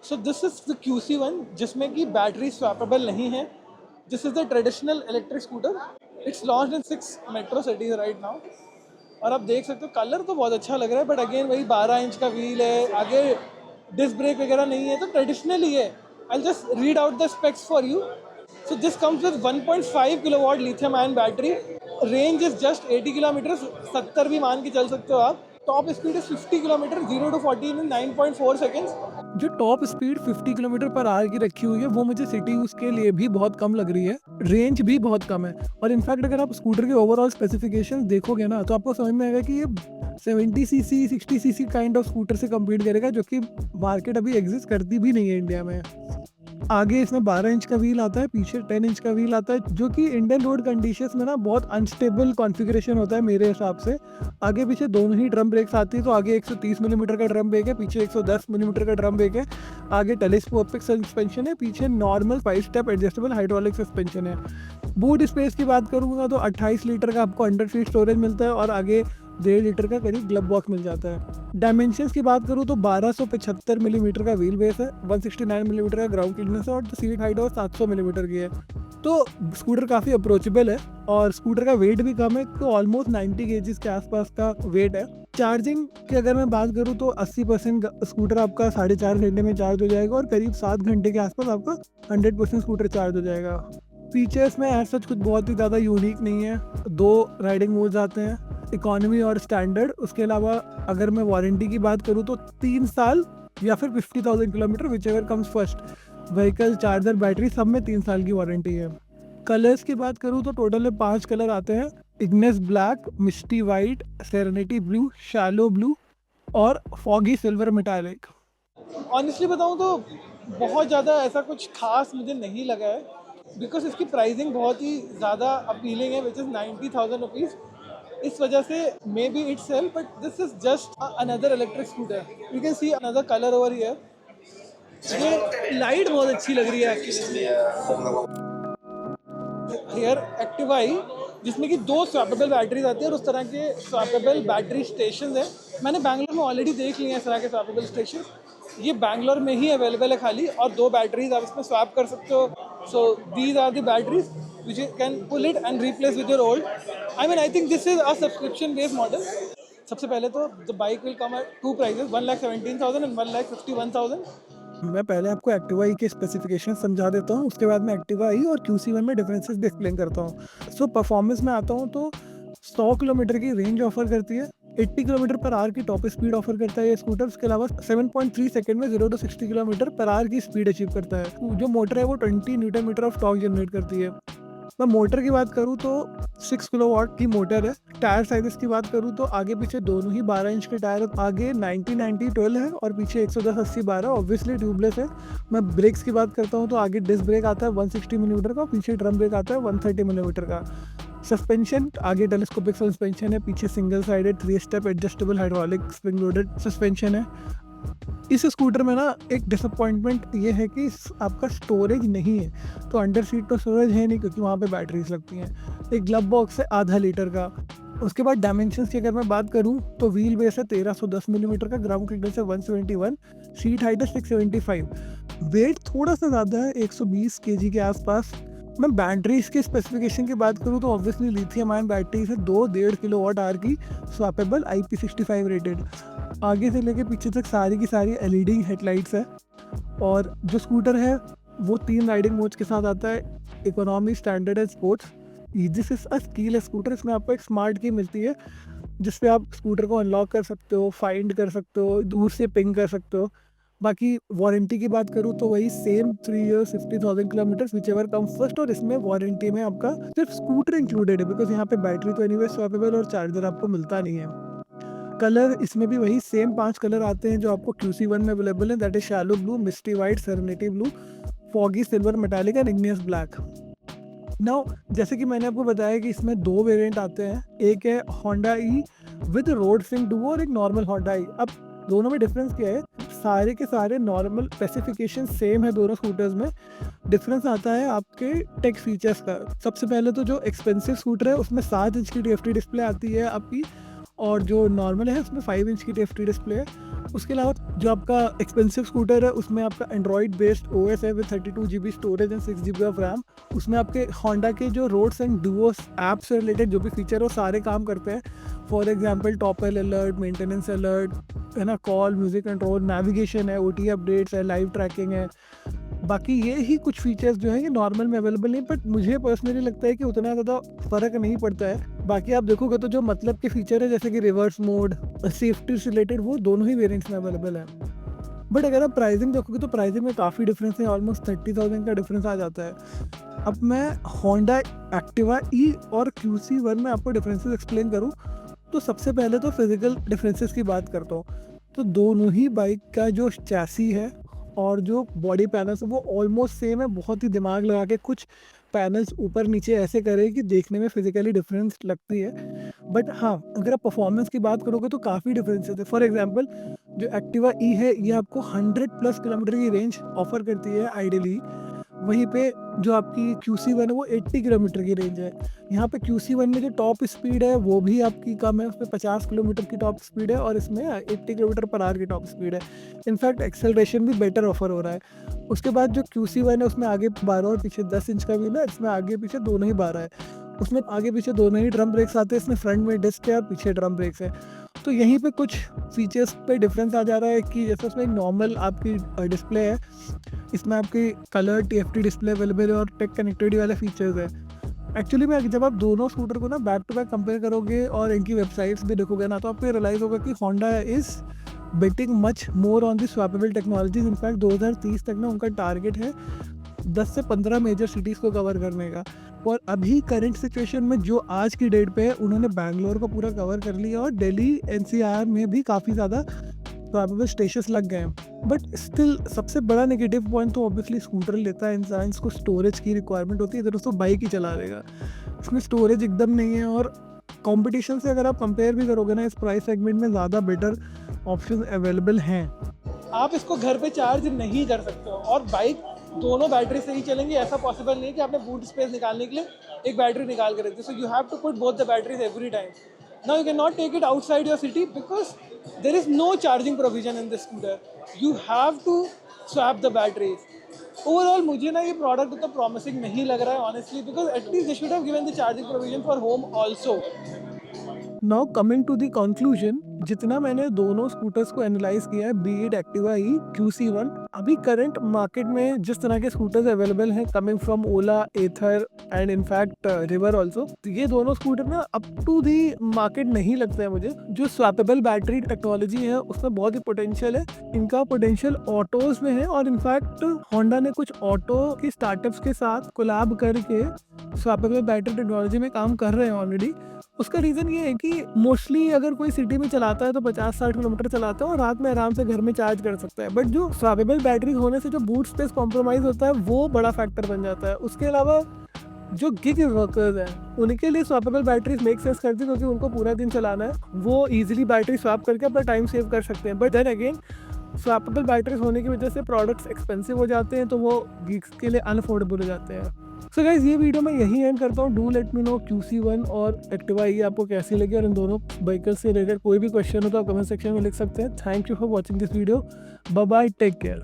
So this is the QC1 जिसमें कि battery swappable नहीं है. This is the traditional electric scooter. It's launched in 6 metro cities right now. और आप देख सकते हो कलर तो बहुत अच्छा लग रहा है, बट अगेन वही 12 इंच का व्हील है, आगे डिस्क ब्रेक वगैरह नहीं है, तो ट्रेडिशनल ही है. I just read out the specs for you. So this comes with 1.5 kilowatt lithium ion battery. Range is just 80 kilometre, 70 भी मान के चल सकते हो आप. Top speed is 50 kilometre, 0 to 40 in 9.4 seconds. जो top speed 50 kilometre per hour की रखी हुई है वो मुझे सिटी यूज के लिए भी बहुत कम लग रही है. रेंज भी बहुत कम है. और इनफैक्ट अगर आप स्कूटर के ओवरऑल स्पेसिफिकेशंस देखोगे ना तो आपको समझ में आएगा कि ये 70 CC 60 CC kind of scooter से कम्पीट करेगा, जो कि मार्केट अभी एग्जिस्ट करती भी नहीं है इंडिया में. आगे इसमें 12 इंच का व्हील आता है, पीछे 10 इंच का व्हील आता है, जो कि इंडियन रोड कंडीशंस में ना बहुत अनस्टेबल कॉन्फ़िगरेशन होता है मेरे हिसाब से. आगे पीछे दोनों ही ड्रम ब्रेक्स आती है, तो आगे 130 मिलीमीटर का ड्रम ब्रेक है, पीछे 110 मिलीमीटर का ड्रम ब्रेक है. आगे टेलीस्कोपिक सस्पेंशन है, पीछे normal 5 step adjustable hydraulic suspension है. बूट स्पेस की बात करूँगा तो 28 लीटर का आपको अंडर सीट स्टोरेज मिलता है और आगे 1.5 लीटर का करीब ग्लब बॉक्स मिल जाता है. डायमेंशंस की बात करूँ तो 1275 मिलीमीटर का व्हील बेस है, 169 मिलीमीटर का ग्राउंड क्लियरेंस है और सीट हाइट और 700 मिलीमीटर की है. तो स्कूटर काफ़ी अप्रोचेबल है और स्कूटर का वेट भी कम है, तो ऑलमोस्ट 90 केजीज के आसपास का वेट है. चार्जिंग की अगर मैं बात करूँ तो 80% स्कूटर आपका 4.5 घंटे में चार्ज हो जाएगा और करीब 7 घंटे के आसपास आपका 100% स्कूटर चार्ज हो जाएगा. फीचर्स में ऐसा कुछ बहुत ही ज़्यादा यूनिक नहीं है. 2 राइडिंग मोड्स आते हैं, इकोनॉमी और स्टैंडर्ड. उसके अलावा अगर मैं वारंटी की बात करूँ तो 3 साल या फिर 50,000 kilometre, which ever comes first. Vehicle, charger, battery सब में 3 साल की वारंटी है. कलर्स की बात करूँ तो टोटल में 5 कलर आते हैं: Ignis black, misty white, serenity blue, shallow blue और फॉगी सिल्वर मेटालिक. ऑनेस्टली बताऊँ तो बहुत ज़्यादा ऐसा कुछ खास मुझे नहीं लगा है, बिकॉज इसकी प्राइसिंग बहुत ही ज़्यादा अपीलिंग है, विच इज़ 90,000 रुपीज़. इस वजह से maybe it sell, but this is just another electric scooter. You can see another colour over here. ये लाइट बहुत अच्छी लग रही है एक्चुअली. हियर एक्टिवा आई, जिसमें कि 2 स्वैपेबल बैटरीज आती है और उस तरह के स्वैपेबल बैटरी स्टेशन है. मैंने बैंगलोर में ऑलरेडी देख लिए हैं इस तरह के स्वैपेबल स्टेशन. ये बैंगलोर में ही अवेलेबल है खाली, और 2 बैटरीज आप इसमें स्वैप कर सकते हो. So these are the batteries which you can pull it and replace with your old. I mean, I think this is a subscription based model. सबसे पहले तो the bike will come at 2 prices, 1,17,000 and 1,51,000. मैं पहले आपको Activa ई के specification समझा देता हूँ, उसके बाद मैं एक्टिवा ई और QC1 में डिफरेंसेस भी एक्सप्लेन करता हूँ. सो परफॉर्मेंस में आता हूँ तो 100 किलोमीटर की रेंज ऑफर करती है, 80 किलोमीटर पर आवर की टॉप स्पीड ऑफर करता है ये स्कूटर. उसके अलावा 7.3 सेकंड में 0 to 60 किलोमीटर पर आवर की स्पीड अचीव करता है. जो मोटर है वो 20 newton metre of torque generate करती है. मैं मोटर की बात करूँ तो 6 किलोवाट की मोटर है. टायर साइजेस की बात करूँ तो आगे पीछे दोनों ही 12 इंच के टायर, आगे 90-90-12 है और पीछे 110-80-12 ऑब्वियसली ट्यूबलेस है. मैं ब्रेक्स की बात करता हूँ तो आगे डिस्क ब्रेक आता है 160 मिलीमीटर का, पीछे ड्रम ब्रेक आता है 130 मिलीमीटर का. सस्पेंशन आगे टेलीस्कोपिक सस्पेंशन है, पीछे single sided 3 step adjustable hydraulic spring loaded suspension है. इस स्कूटर में ना एक डिसअपॉइंटमेंट ये है कि आपका स्टोरेज नहीं है. तो अंडर सीट तो स्टोरेज है नहीं क्योंकि वहाँ पे बैटरीज लगती हैं. एक ग्लब बॉक्स है आधा लीटर का. उसके बाद डायमेंशंस की अगर मैं बात करूँ तो व्हील बेस है 1310 मिलीमीटर का, ग्राउंड क्लियरेंस है 171, सीट हाइट है 675. वेट थोड़ा सा ज़्यादा है, 120 केजी के आसपास. मैं बैटरीज के स्पेसिफिकेशन की बात करूँ तो ऑब्वियसली लिथियम आयन बैटरीज है, 2 किलोवाट आवर की, स्वैपेबल, IP65 रेटेड. आगे से लेके पीछे तक सारी की सारी LED हेडलाइट्स है. और जो स्कूटर है वो 3 राइडिंग मोड्स के साथ आता है: economy, standard and sports. This is a keyless scooter. इसमें आपको एक स्मार्ट की मिलती है जिसपे आप स्कूटर को अनलॉक कर सकते हो, फाइंड कर सकते हो, दूर से पिंग कर सकते हो. बाकी वारंटी की बात करूँ तो वही same 3 years 50,000 kilometres which ever come first. और इसमें वारंटी में आपका सिर्फ स्कूटर इंक्लूडेड है, बिकॉज यहाँ पे बैटरी तो एनीवे स्वैपेबल और चार्जर आपको मिलता नहीं है. कलर इसमें भी वही सेम 5 कलर आते हैं जो आपको QC1 में अवेलेबल है, that is shallow blue, misty white, serenity blue, foggy silver metallic and igneous black. Now जैसे कि मैंने आपको बताया कि इसमें 2 वेरिएंट आते हैं. एक है Honda e with road sync duo और एक नॉर्मल होंडा ई. अब दोनों में डिफरेंस क्या है? सारे के सारे नॉर्मल स्पेसिफिकेशन सेम है दोनों स्कूटर्स में. डिफरेंस आता है आपके टेक फीचर्स का. सबसे पहले तो जो एक्सपेंसिव स्कूटर है उसमें 7 इंच की TFT डिस्प्ले आती है आपकी, और जो नॉर्मल है उसमें 5 इंच की TFT डिस्प्ले है। उसके अलावा जो आपका एक्सपेंसिव स्कूटर है उसमें आपका एंड्रॉइड बेस्ड OS है with 32 GB storage and 6 GB of RAM. उसमें आपके होंडा के जो रोड्स एंड डुओस ऐप से रिलेटेड जो भी फीचर है वो सारे काम करते हैं। For example topple alert, maintenance alert, है ना, कॉल, म्यूजिक कंट्रोल, नेविगेशन है, OTA अपडेट्स है, लाइव ट्रैकिंग है। बाकी ये ही कुछ फीचर्स जो हैं ये नॉर्मल में अवेलेबल नहीं, बट मुझे पर्सनली लगता है कि उतना ज़्यादा फ़र्क नहीं पड़ता है। बाकी आप देखोगे तो जो मतलब के फीचर है जैसे कि रिवर्स मोड, सेफ्टी से रिलेटेड, वो दोनों ही वेरिएंट्स में अवेलेबल है। बट अगर आप प्राइसिंग देखोगे तो प्राइसिंग में काफ़ी डिफरेंस है, ऑलमोस्ट 30,000 का डिफरेंस आ जाता है। अब मैं होंडा एक्टिवा ई और QC1 में आपको डिफरेंसेस एक्सप्लेन करूँ तो सबसे पहले तो फिजिकल डिफरेंसेस की बात करता हूँ। तो दोनों ही बाइक का जो चैसी है और जो बॉडी पैनल्स है वो ऑलमोस्ट सेम है। बहुत ही दिमाग लगा के कुछ पैनल्स ऊपर नीचे ऐसे करें कि देखने में फिजिकली डिफरेंस लगती है। बट हाँ, अगर आप परफॉर्मेंस की बात करोगे तो काफ़ी डिफरेंसेस है। फॉर एग्जांपल जो एक्टिवा ई है ये आपको 100+ किलोमीटर की रेंज ऑफर करती है आइडियली। वहीं पे जो आपकी QC1 है वो 80 किलोमीटर की रेंज है। यहाँ पे QC1 में जो टॉप स्पीड है वो भी आपकी कम है, उसमें 50 किलोमीटर की टॉप स्पीड है और इसमें 80 किलोमीटर पर आवर की टॉप स्पीड है। इनफैक्ट एक्सेलरेशन भी बेटर ऑफर हो रहा है। उसके बाद जो QC1 है उसमें आगे 12 और पीछे 10 इंच का व्हील है, इसमें आगे पीछे दोनों ही 12 है। उसमें आगे पीछे दोनों ही ड्रम ब्रेक्स आते हैं, इसमें फ्रंट में डिस्क है और पीछे ड्रम ब्रेक्स है। तो यहीं पे कुछ फीचर्स पे डिफरेंस आ जा रहा है कि जैसे उसमें एक नॉर्मल आपकी डिस्प्ले है, इसमें आपकी कलर TFT डिस्प्ले अवेलेबल है और टेक कनेक्टिविटी वाले फीचर्स है। एक्चुअली में जब आप दोनों स्कूटर को ना बैक टू बैक कंपेयर करोगे और इनकी वेबसाइट्स भी देखोगे ना तो आपको रियलाइज़ होगा कि Honda is betting much more on the swappable technologies. In fact 2030 तक ना उनका टारगेट है 10 से 15 मेजर सिटीज़ को कवर करने का। और अभी करंट सिचुएशन में जो आज की डेट पे है उन्होंने बैंगलोर को पूरा कवर कर लिया और दिल्ली NCR में भी काफ़ी ज़्यादा स्वैपेबल स्टेशंस लग गए हैं। बट स्टिल सबसे बड़ा नेगेटिव पॉइंट तो ऑब्वियसली स्कूटर लेता है इंसान, इसको स्टोरेज की रिक्वायरमेंट होती है, इधर उसको बाइक ही चला देगा। इसमें स्टोरेज एकदम नहीं है और कंपटीशन से अगर आप कंपेयर भी करोगे ना इस प्राइस सेगमेंट में ज़्यादा बेटर ऑप्शन अवेलेबल हैं। आप इसको घर पे चार्ज नहीं कर सकते हो और बाइक दोनों बैटरी से ही चलेंगी, ऐसा पॉसिबल नहीं है कि आपने बूट स्पेस निकालने के लिए एक बैटरी निकाल के रख दी। So you have to put both the batteries every time. Now you can not take it outside your city because there is no charging provision in this scooter. You have to swap the batteries. Overall मुझे ना ये product उतना promising नहीं लग रहा है honestly, because at least they should have given the charging provision for home also. Now coming to the conclusion, जितना मैंने दोनों स्कूटर्स को एनालाइज किया है, B it Activa E QC1, अभी करंट मार्केट में जिस तरह के स्कूटर्स अवेलेबल हैं coming from Ola, Ather and in fact River also, ये दोनों स्कूटर ना अप टू दी मार्केट नहीं लगता है मुझे। जो स्वैपेबल बैटरी टेक्नोलॉजी है उसमें बहुत ही पोटेंशियल है, इनका पोटेंशियल ऑटोज में है और इनफैक्ट होंडा ने कुछ ऑटो की स्टार्टअप्स के साथ कोलैब करके स्वैपेबल बैटरी टेक्नोलॉजी में काम कर रहे हैं ऑलरेडी। उसका रीज़न ये है कि मोस्टली अगर कोई सिटी में चलाता है तो 50-60 किलोमीटर चलाता है और रात में आराम से घर में चार्ज कर सकता है। बट जो स्वैपेबल बैटरी होने से जो बूट स्पेस कॉम्प्रोमाइज़ होता है वो बड़ा फैक्टर बन जाता है। उसके अलावा जो गिग वर्कर्स हैं उनके लिए स्वैपेबल बैटरीज मेक सेंस करती है क्योंकि उनको पूरा दिन चलाना है, वो ईजिली बैटरी स्वैप करके अपना टाइम सेव कर सकते हैं। But then again swappable batteries होने की वजह से प्रोडक्ट्स एक्सपेंसिव हो जाते हैं तो वो गिग्स के लिए अनअफोर्डेबल हो जाते हैं। सो गाइस, ये वीडियो मैं यही एंड करता हूँ। Do let me know QC1 और एक्टिवा ई आपको कैसी लगी और इन दोनों व्हीकल्स से रिलेटेड कोई भी क्वेश्चन हो तो आप कमेंट सेक्शन में लिख सकते हैं। Thank you for watching this video. Bye bye, take care.